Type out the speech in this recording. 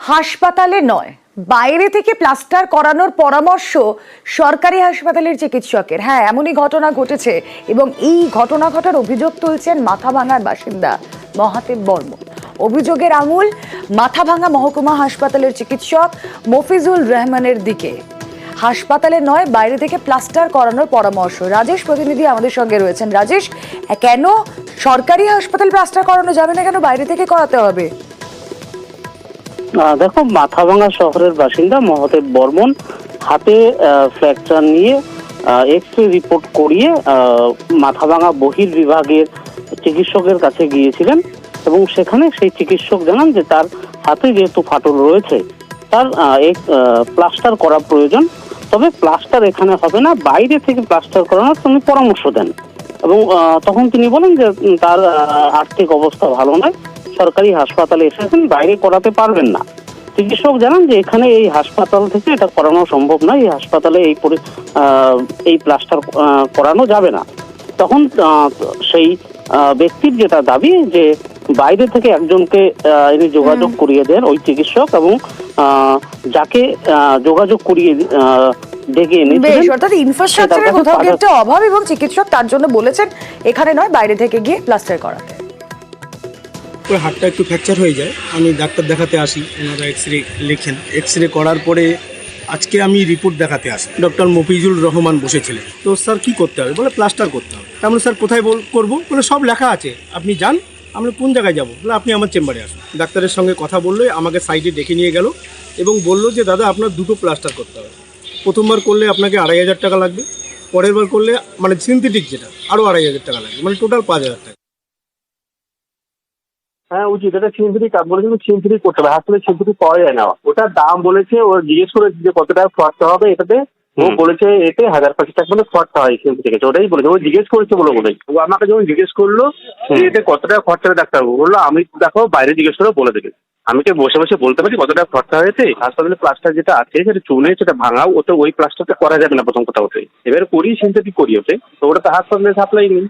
হাসপাতালে নয়, বাইরে থেকে প্লাস্টার করানোর পরামর্শ সরকারি হাসপাতালের চিকিৎসকের। হ্যাঁ, এমনই ঘটনা ঘটেছে এবং এই ঘটনা ঘটার অভিযোগ তুলছেন মাথাভাঙার বাসিন্দা মহাদেব বর্মন। অভিযোগের আঙুল মাথাভাঙা মহকুমা হাসপাতালের চিকিৎসক মফিজুল রহমানের দিকে। হাসপাতালে নয়, বাইরে থেকে প্লাস্টার করানোর পরামর্শ। রাজেশ প্রতিনিধি আমাদের সঙ্গে রয়েছেন। রাজেশ, কেন সরকারি হাসপাতাল প্লাস্টার করানো যাবে না, কেন বাইরে থেকে করাতে হবে? দেখো, মাথাভাঙা শহরের বাসিন্দা মহাদেব বর্মন হাতে ফ্র্যাকচার নিয়ে এক্স রে রিপোর্ট করিয়ে মাথাভাঙা বহির্বিভাগের চিকিৎসকের কাছে গিয়েছিলেন এবং সেখানে সেই চিকিৎসক জানান যে তার হাতে যেহেতু ফাটল রয়েছে তার প্লাস্টার করা প্রয়োজন, তবে প্লাস্টার এখানে হবে না, বাইরে থেকে প্লাস্টার করানোর তিনি পরামর্শ দেন। এবং তখন তিনি বলেন যে তার আর্থিক অবস্থা ভালো নয়, সরকারি হাসপাতালে এসেছেন, বাইরে করাতে পারবেন না। চিকিৎসক জানান যে এখানে এই হাসপাতাল থেকে এটা করানো সম্ভব নয়, এই হাসপাতালে এই প্লাস্টার করানো যাবে না। তখন সেই ব্যক্তির যেটা দাবি যে বাইরে থেকে একজনকে এনে যোগাযোগ করিয়ে দেন ওই চিকিৎসক, এবং যাকে যোগাযোগ করিয়ে ডেকে এনেছিলেন, অর্থাৎ ইনফ্রাস্ট্রাকচারের কোথাও কি একটা অভাব এবং চিকিৎসক তার জন্য বলেছেন এখানে নয়, বাইরে থেকে গিয়ে প্লাস্টার করাতে। ওই হাতটা একটু ফ্র্যাকচার হয়ে যায়, আমি ডাক্তার দেখাতে আসি, ওনারা এক্সরে লেখেন। এক্সরে করার পরে আজকে আমি রিপোর্ট দেখাতে আসি, ডক্টর মফিজুল রহমান বসেছিলেন। তো স্যার কী করতে হবে? বলে প্লাস্টার করতে হবে। তারপরে স্যার কোথায় করবো? বলে সব লেখা আছে, আপনি যান। আমরা কোন জায়গায় যাবো? বলে আপনি আমার চেম্বারে আসুন। ডাক্তারের সঙ্গে কথা বললো, আমাকে সাইডে ডেকে নিয়ে গেল এবং বললো যে দাদা আপনার দুটো প্লাস্টার করতে হবে। প্রথমবার করলে আপনাকে 2,500 টাকা লাগবে, পরের বার করলে মানে সিনথেটিক যেটা আরও 2,500 টাকা লাগবে, মানে টোটাল 5,000 টাকা। হ্যাঁ উচিত, এটা সিনথেটিক বলেছিল, সিনথেটিক করতে হবে, আসলে সিনথেটিক পাওয়া যায় না। ওটার দাম বলেছে, ও জিজ্ঞেস করে যে কত টাকা খরচা হবে এটাতে, ও বলেছে এতে 1,050 টাকা মানে খরচা হয় সিনথেটিক, ওটাই বলেছে। ও জিজ্ঞেস করেছে বলে ও আমাকে যখন জিজ্ঞেস করলো এতে কত টাকা খরচা হবে, ডাক্তারবাবু বললো আমি দেখো বাইরে জিজ্ঞেস করে বলে দেবে, আমি কি বসে বসে বলতে পারি কত টাকা খরচা হয়েছে। হাসপাতালে প্লাস্টার যেটা আছে সেটা চুনে সেটা ভাঙাও, ওতে ওই প্লাস্টারটা করা যাবে না প্রথম কথা। ওতে এবার করি সিনথেটিক করি, ওতে তো ওটা তো হাসপাতালে সাপ্লাই নেই।